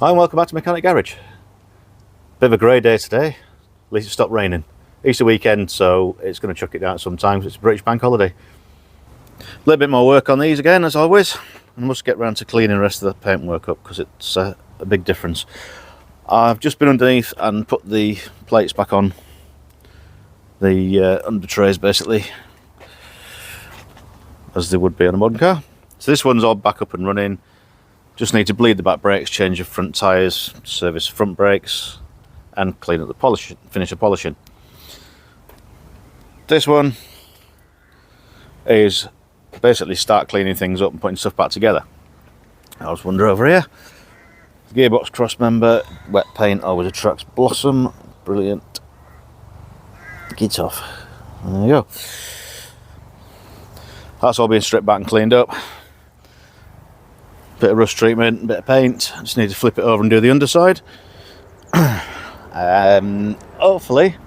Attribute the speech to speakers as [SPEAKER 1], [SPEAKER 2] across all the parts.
[SPEAKER 1] Hi and welcome back to Mechanic Garage. Bit of a grey day today, at least it stopped raining. Easter weekend, so it's going to chuck it down sometimes. It's a British bank holiday. A little bit more work on these again, as always. I must get round to cleaning the rest of the paintwork up because it's a big difference. I've just been underneath and put the plates back on the under trays, basically, as they would be on a modern car. So this one's all back up and running. Just need to bleed the back brakes, change the front tyres, service the front brakes, and clean up the polish, finish the polishing. This one is basically start cleaning things up and putting stuff back together. I was wondering over here. The gearbox cross member, wet paint always attracts blossom. Brilliant. Get off. There you go. That's all being stripped back and cleaned up. Bit of rust treatment, bit of paint. I just need to flip it over and do the underside. Hopefully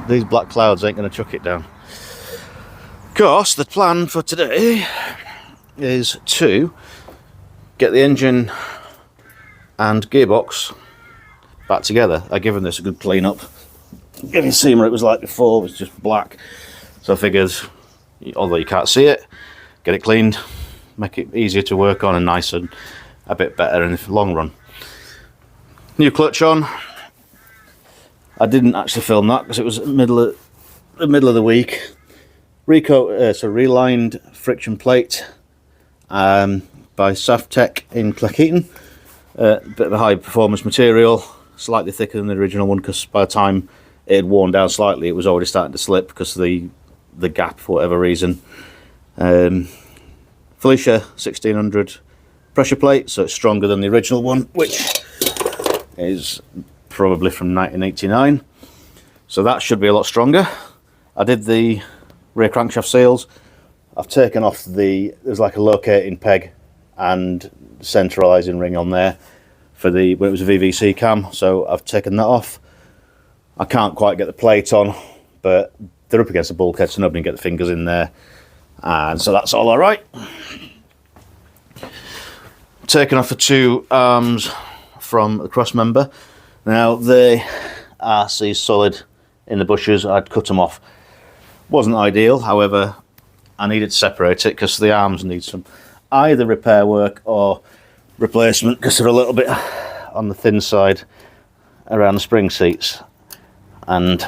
[SPEAKER 1] these black clouds ain't going to chuck it down. Of course, the plan for today is to get the engine and gearbox back together. I've given this a good clean up. You can see where it was like before, it was just black. So I figured, although you can't see it, get it cleaned, make it easier to work on and nicer and a bit better in the long run. New clutch on. I didn't actually film that because it was the middle of the week. Relined friction plate by Saftec in Cleckheaton. Bit of a high performance material, slightly thicker than the original one because by the time it had worn down slightly it was already starting to slip because of the gap for whatever reason. Felicia 1600 pressure plate, so it's stronger than the original one, which is probably from 1989. So that should be a lot stronger. I did the rear crankshaft seals. I've taken off there's like a locating peg and centralising ring on there for when it was a VVC cam, so I've taken that off. I can't quite get the plate on, but they're up against the bulkhead so nobody can get the fingers in there, and so that's all alright. Taken off the two arms from the cross member. Now they are solid in the bushes. I'd cut them off. Wasn't ideal, however I needed to separate it because the arms need some either repair work or replacement because they're a little bit on the thin side around the spring seats, and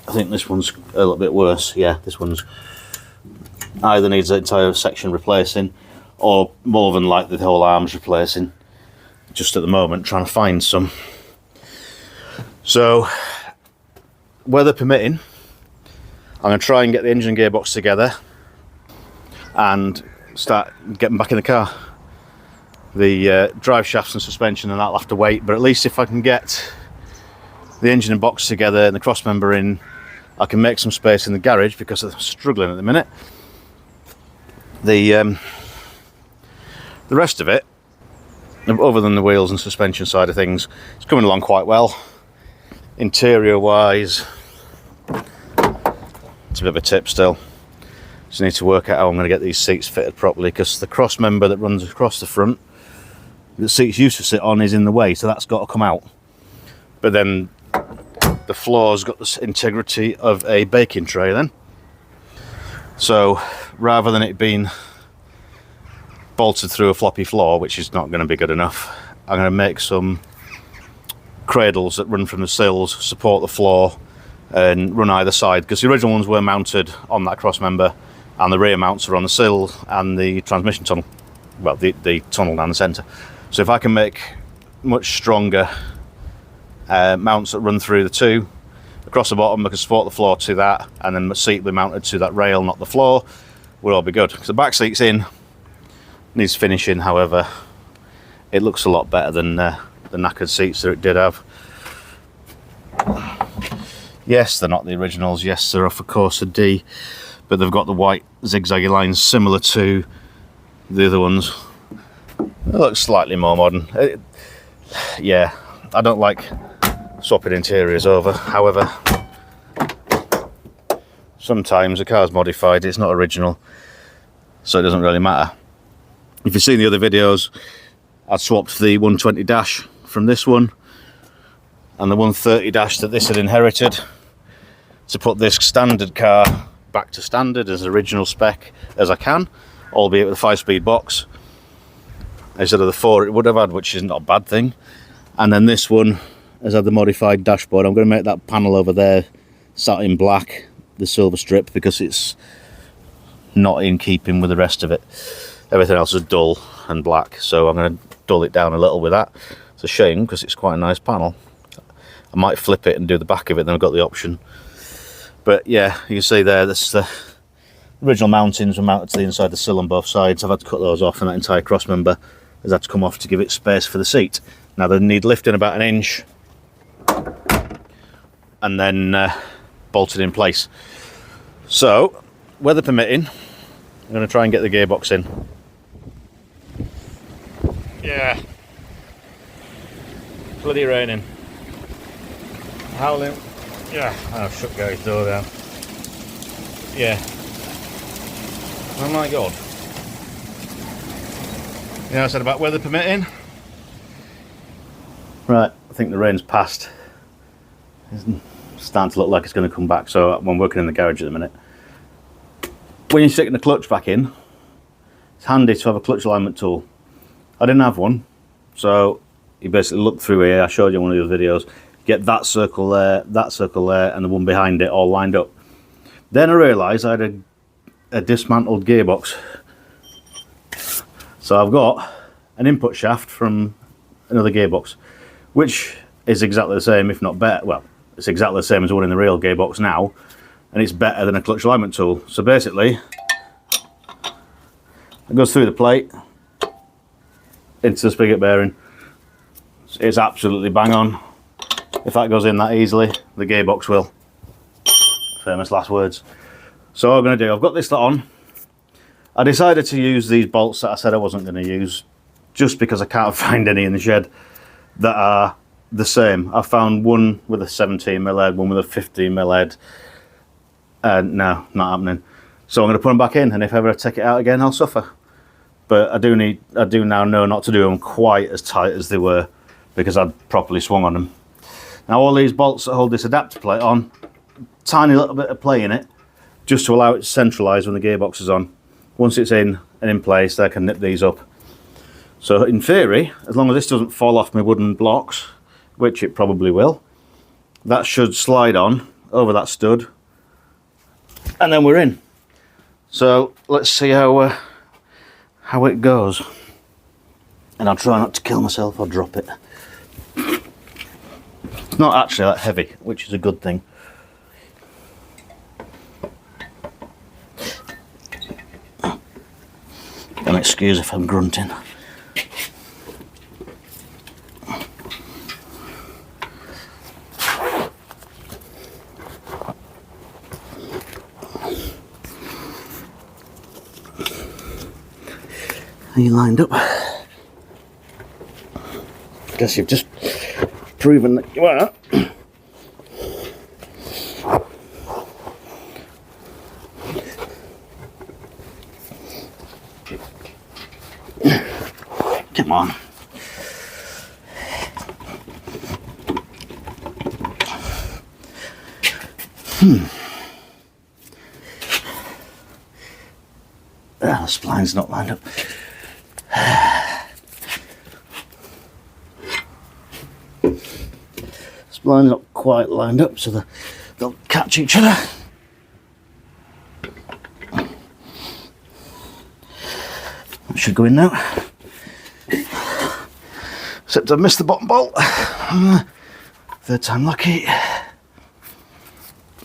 [SPEAKER 1] I think this one's a little bit worse. Yeah, this one's either needs the entire section replacing or more than likely the whole arm's replacing. Just at the moment trying to find some. So weather permitting, I'm going to try and get the engine and gearbox together and start getting back in the car. The drive shafts and suspension and that'll have to wait, but at least if I can get the engine and box together and the cross member in, I can make some space in the garage because I'm struggling at the minute. The rest of it, other than the wheels and suspension side of things, it's coming along quite well. Interior wise, it's a bit of a tip still. Just need to work out how I'm going to get these seats fitted properly because the cross member that runs across the front, the seats used to sit on, is in the way, so that's got to come out. But then the floor's got the integrity of a baking tray then. So rather than it being bolted through a floppy floor, which is not going to be good enough, I'm going to make some cradles that run from the sills, support the floor and run either side, because the original ones were mounted on that cross member and the rear mounts are on the sill and the transmission tunnel, well, the tunnel down the centre. So if I can make much stronger mounts that run through the two across the bottom, I can support the floor to that, and then the seat will be mounted to that rail, not the floor, we'll all be good. Because the back seat's in, needs finishing, however it looks a lot better than the knackered seats that it did have. Yes, they're not the originals, yes they're off a Corsa D, but they've got the white zigzaggy lines similar to the other ones. It looks slightly more modern. Yeah, I don't like swapping interiors over, however sometimes a car's modified, it's not original, so it doesn't really matter. If you've seen the other videos, I'd swapped the 120 dash from this one and the 130 dash that this had inherited to put this standard car back to standard as original spec as I can, albeit with a 5-speed box instead of the 4 it would have had, which is not a bad thing. And then this one has had the modified dashboard. I'm going to make that panel over there satin black, the silver strip, because it's not in keeping with the rest of it. Everything else is dull and black, so I'm going to dull it down a little with that. It's a shame because it's quite a nice panel. I might flip it and do the back of it, then I've got the option. But yeah, you can see there, this the original mountings were mounted to the inside of the sill on both sides. I've had to cut those off, and that entire cross member has had to come off to give it space for the seat. Now they need lifting about 1 inch and then bolted in place. So, weather permitting, I'm going to try and get the gearbox in. Yeah. Bloody raining. Howling. Yeah, I've shut Gary's door down. Yeah. Oh my god. You know, I said about weather permitting. Right, I think the rain's passed. It's starting to look like it's going to come back, so I'm working in the garage at the minute. When you're sticking the clutch back in, it's handy to have a clutch alignment tool. I didn't have one, so you basically look through here, I showed you in one of the videos, get that circle there, and the one behind it all lined up. Then I realised I had a dismantled gearbox. So I've got an input shaft from another gearbox, which is exactly the same, if not better. Well, it's exactly the same as the one in the real gearbox now, and it's better than a clutch alignment tool. So basically, it goes through the plate into the spigot bearing. It's absolutely bang on. If that goes in that easily, the gearbox will. Famous last words. So what I'm going to do, I've got this lot on. I decided to use these bolts that I said I wasn't going to use, just because I can't find any in the shed that are the same. I found one with a 17mm head, one with a 15mm head. No, not happening. So I'm going to put them back in, and if ever I take it out again, I'll suffer. But I do now know not to do them quite as tight as they were, because I'd properly swung on them. Now all these bolts that hold this adapter plate on, tiny little bit of play in it, just to allow it to centralise when the gearbox is on. Once it's in and in place, I can nip these up. So in theory, as long as this doesn't fall off my wooden blocks, which it probably will, that should slide on over that stud, and then we're in. So let's see how it goes. And I'll try not to kill myself or drop it. It's not actually that heavy, which is a good thing. And excuse if I'm grunting. Are you lined up? Guess you've just proven that you are. Come on. The spline's not lined up. Spline's not quite lined up, so they'll catch each other. That should go in now. Except I've missed the bottom bolt. Third time lucky.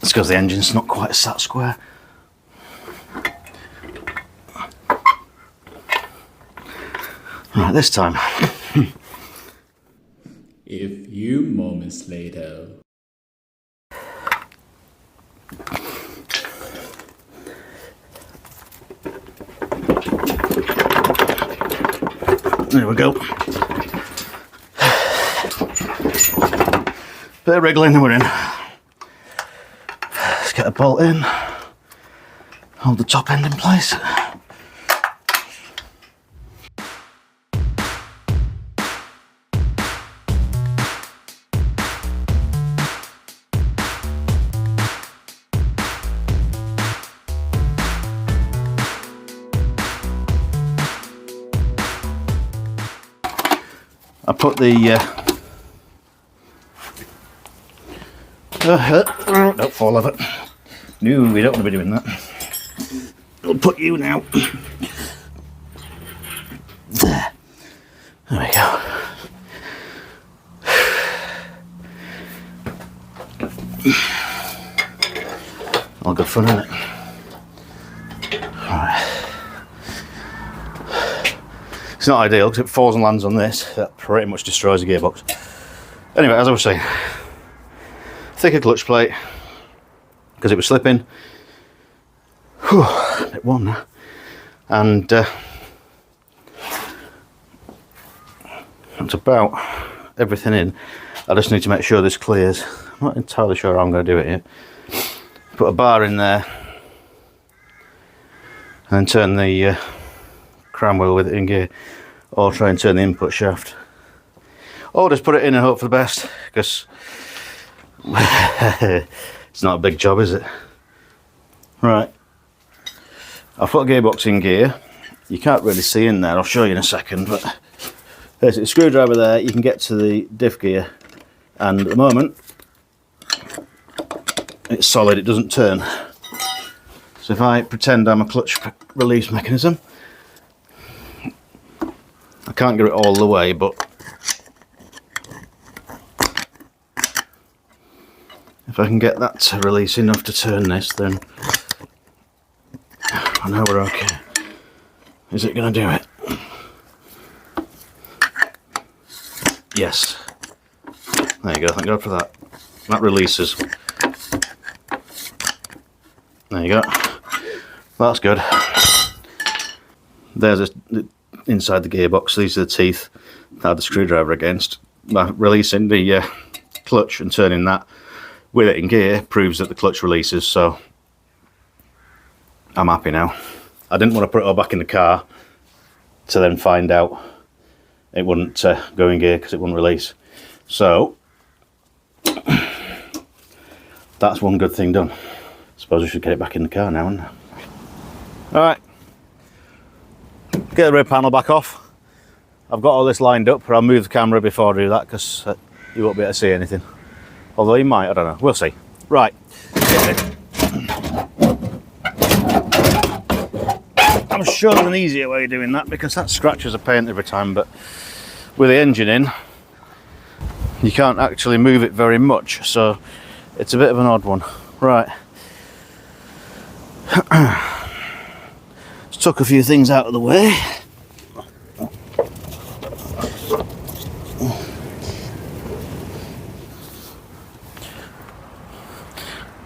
[SPEAKER 1] It's because the engine's not quite sat square. Right, this time.
[SPEAKER 2] A few moments later.
[SPEAKER 1] There we go. Bit of wriggling and we're in. Let's get a bolt in. Hold the top end in place. I put the don't fall over. No, we don't want to be doing that. I'll put you now. There we go. All good fun, isn't it? Alright. It's not ideal because it falls and lands on this. That pretty much destroys the gearbox. Anyway, as I was saying, thicker clutch plate because it was slipping. Whew, a bit warm now. And that's about everything in. I just need to make sure this clears. I'm not entirely sure how I'm going to do it yet. Put a bar in there and then turn the cram wheel with it in gear, or try and turn the input shaft, or just put it in and hope for the best, because it's not a big job, is it? Right, I've put a gearbox in gear. You can't really see in there, I'll show you in a second, but there's a screwdriver there. You can get to the diff gear, and at the moment it's solid, it doesn't turn. So if I pretend I'm a clutch release mechanism, I can't get it all the way, but if I can get that to release enough to turn this, then I know we're okay. Is it going to do it? Yes. There you go, thank God for that. That releases. There you go. That's good. There's inside the gearbox. These are the teeth that I had the screwdriver against. By releasing the clutch and turning that with it in gear proves that the clutch releases, so I'm happy now. I didn't want to put it all back in the car to then find out it wouldn't go in gear because it wouldn't release. So that's one good thing done. Suppose we should get it back in the car now, hadn't I? Alright, get the rear panel back off. I've got all this lined up, but I'll move the camera before I do that because you won't be able to see anything. Although you might, I don't know, we'll see. Right, I'm sure there's an easier way of doing that because that scratches the paint every time, but with the engine in, you can't actually move it very much, so it's a bit of an odd one. Right. Just took a few things out of the way.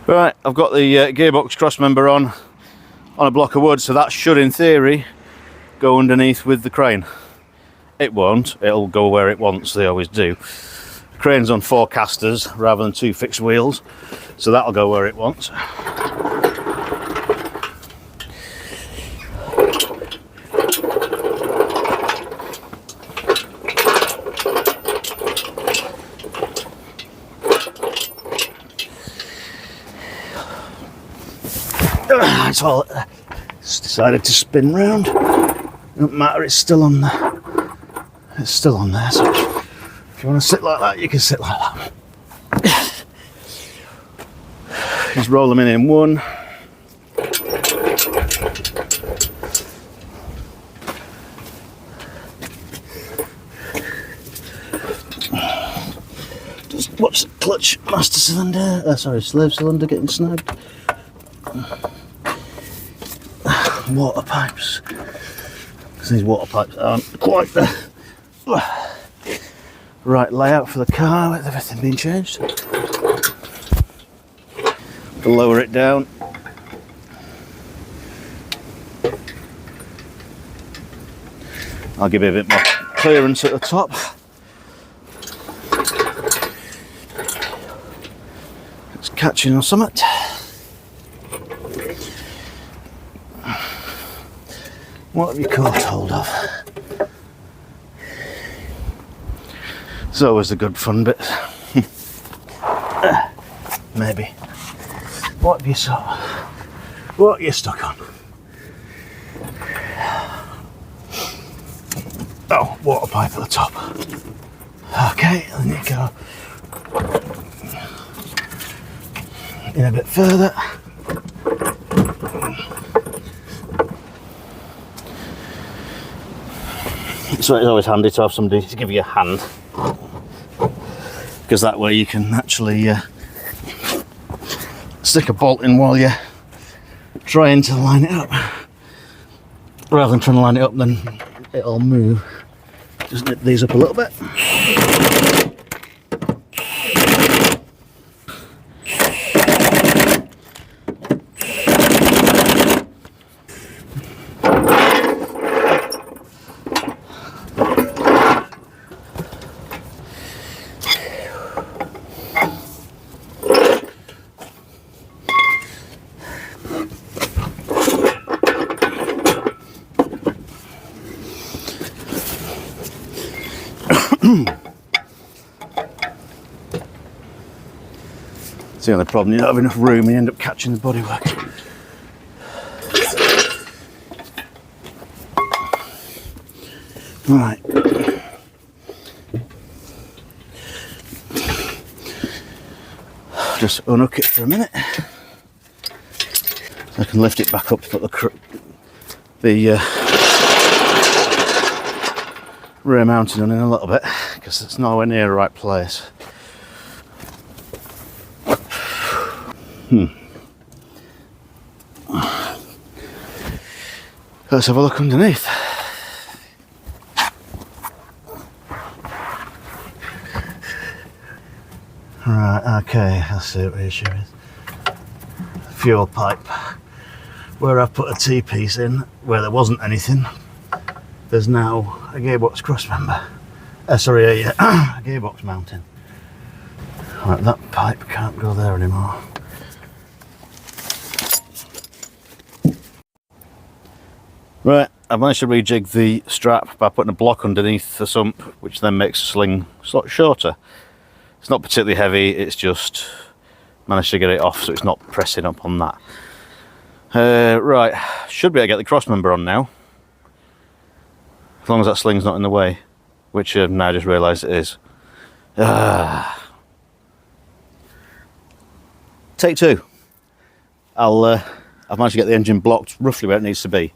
[SPEAKER 1] Right, I've got the gearbox cross member on a block of wood, so that should in theory go underneath with the crane. It won't, it'll go where it wants, they always do. The crane's on 4 casters rather than 2 fixed wheels, so that'll go where it wants. So I just decided to spin round. Don't matter, it's still on there. It's still on there, so if you want to sit like that, you can sit like that. Just roll them in one. Just watch the clutch master cylinder, slave cylinder getting snagged. Water pipes, because these water pipes aren't quite the right layout for the car with everything being changed. To lower it down. I'll give it a bit more clearance at the top. It's catching on something. What have you caught hold of? It's always the good fun bit. Maybe. What have you saw? What are you stuck on? Oh, water pipe at the top. Okay, then you go in a bit further. So it's always handy to have somebody to give you a hand, because that way you can actually stick a bolt in while you're trying to line it up, rather than trying to line it up then it'll move. Just nip these up a little bit. It's the only problem, you don't have enough room and you end up catching the bodywork. Right. Just unhook it for a minute. So I can lift it back up to put the rear mounting on in a little bit, because it's nowhere near the right place. Let's have a look underneath. Right, okay, let's see what the issue is. Fuel pipe. Where I've put a T-piece in, where there wasn't anything, there's now a gearbox crossmember. Sorry, a gearbox mounting. Right, that pipe can't go there anymore. Right, I've managed to rejig the strap by putting a block underneath the sump, which then makes the sling slightly shorter. It's not particularly heavy, it's just managed to get it off so it's not pressing up on that. Right, should be able to get the crossmember on now, as long as that sling's not in the way, which I've now just realised it is. Take two. I've managed to get the engine blocked roughly where it needs to be,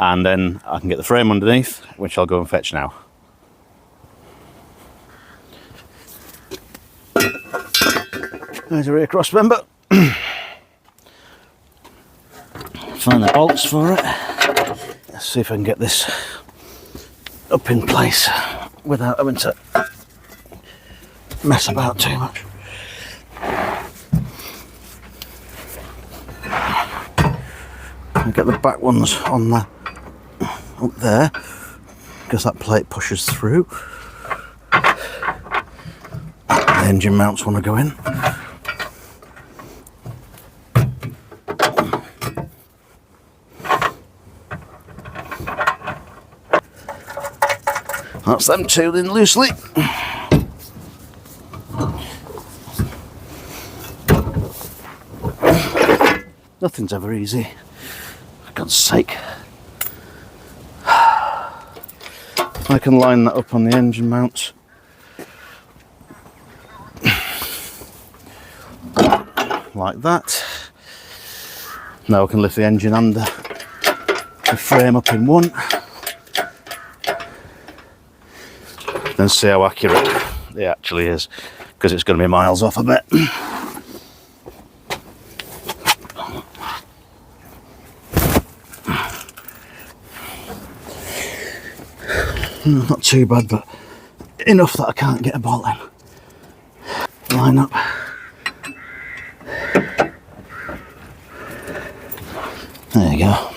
[SPEAKER 1] and then I can get the frame underneath, which I'll go and fetch now. There's a rear crossmember. Find the bolts for it. Let's see if I can get this up in place without having to mess about too much. I'll get the back ones on the up there, because that plate pushes through. The engine mounts want to go in. That's them two in loosely. Nothing's ever easy, for God's sake. I can line that up on the engine mount. Like that. Now I can lift the engine and the frame up in one. Then see how accurate it actually is, because it's going to be miles off a bit. Not too bad, but enough that I can't get a bolt in. Line up. There you go.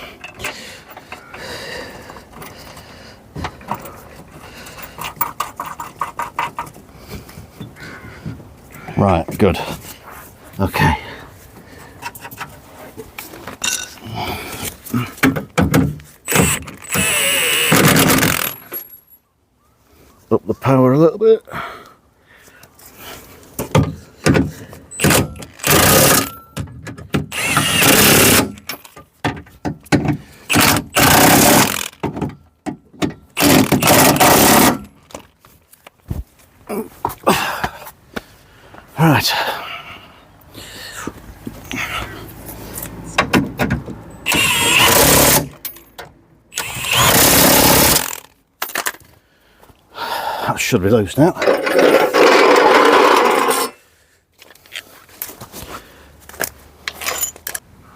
[SPEAKER 1] Right, good. Okay. Up the power a little bit. Right. That should be loose now.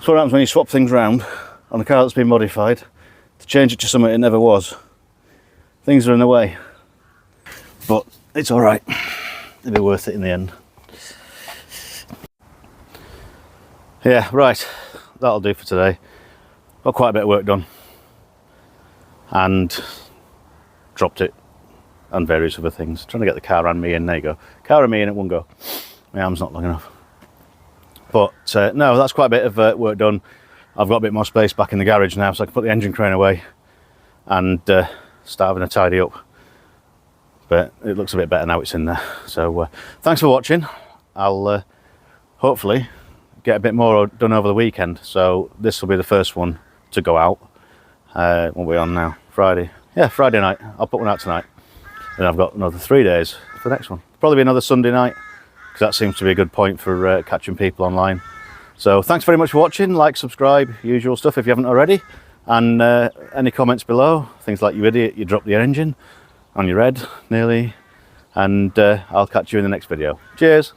[SPEAKER 1] So what happens when you swap things around on a car that's been modified to change it to something it never was? Things are in the way, but it's all right. It'll be worth it in the end. Yeah, right. That'll do for today. Got quite a bit of work done, and dropped it, and various other things. Trying to get the car and me in. There you go. Car and me in at one go. My arm's not long enough. But no, that's quite a bit of work done. I've got a bit more space back in the garage now, so I can put the engine crane away and start having a tidy up. But it looks a bit better now it's in there. So thanks for watching. I'll hopefully get a bit more done over the weekend. So this will be the first one to go out. What are we on now? Friday. Yeah, Friday night. I'll put one out tonight. Then I've got another 3 days for the next one. Probably be another Sunday night, because that seems to be a good point for catching people online. So thanks very much for watching. Like, subscribe, usual stuff if you haven't already. And any comments below, things like, you idiot, you dropped the engine on your head nearly. And I'll catch you in the next video. Cheers.